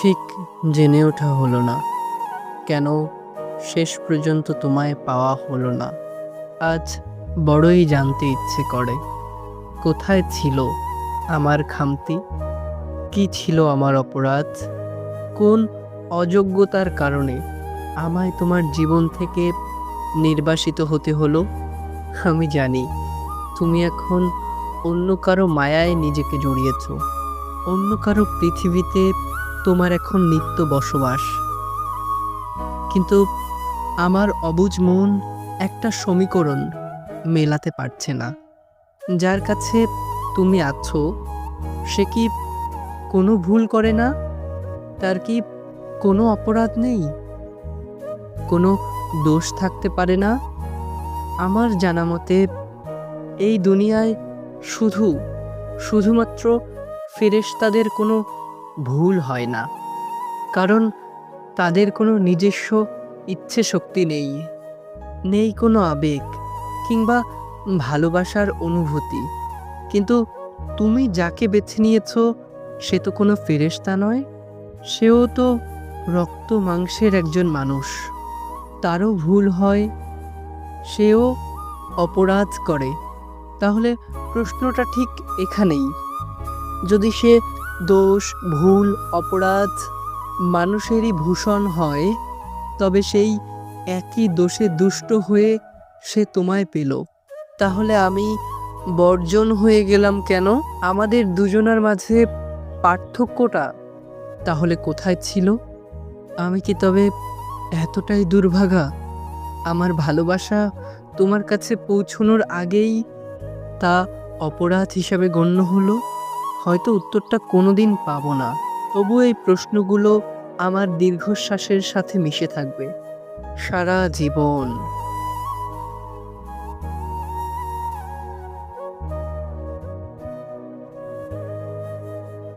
ঠিক জেনে ওঠা হলো না কেন শেষ পর্যন্ত তোমায় পাওয়া হলো না। আজ বড়ই জানতে ইচ্ছে করে, কোথায় ছিল আমার খামতি, কি ছিল আমার অপরাধ, কোন অযোগ্যতার কারণে আমায় তোমার জীবন থেকে নির্বাসিত হতে হলো। আমি জানি তুমি এখন অন্য কারো মায়ায় নিজেকে জড়িয়েছ, অন্য কারো পৃথিবীতে তোমার এখন নিত্য বসবাস। কিন্তু আমার অবুঝ মন একটা সমীকরণ মেলাতে পারছে না। যার কাছে তুমি আছো সে কি কোনো ভুল করে না? তার কি কোনো অপরাধ নেই? কোনো দোষ থাকতে পারে না? আমার জানা মতে এই দুনিয়ায় শুধুমাত্র ফেরেশতাদের কোনো ভুল হয় না, কারণ তাদের কোনো নিজস্ব ইচ্ছে শক্তি নেই, নেই কোনো আবেগ কিংবা ভালোবাসার অনুভূতি। কিন্তু তুমি যাকে বেছে নিয়েছো সে তো কোনো ফেরেশতা নয়, সেও তো রক্ত মাংসের একজন মানুষ। তারও ভুল হয়, সেও অপরাধ করে। তাহলে প্রশ্নটা ঠিক এখানেই, যদি সে দোষ, ভুল, অপরাধ মানুষেরই ভূষণ হয়, তবে সেই একই দোষে দুষ্ট হয়ে সে তোমায় পেল, তাহলে আমি বর্জন হয়ে গেলাম কেন? আমাদের দুজনের মাঝে পার্থক্যটা তাহলে কোথায় ছিল? আমি কি তবে এতটাই দুর্ভাগা? আমার ভালোবাসা তোমার কাছে পৌঁছানোর আগেই তা অপরাধ হিসাবে গণ্য হলো? হয়তো উত্তরটা কোনোদিন পাবো না, তবু এই প্রশ্নগুলো আমার দীর্ঘশ্বাসের সাথে মিশে থাকবে সারা জীবন।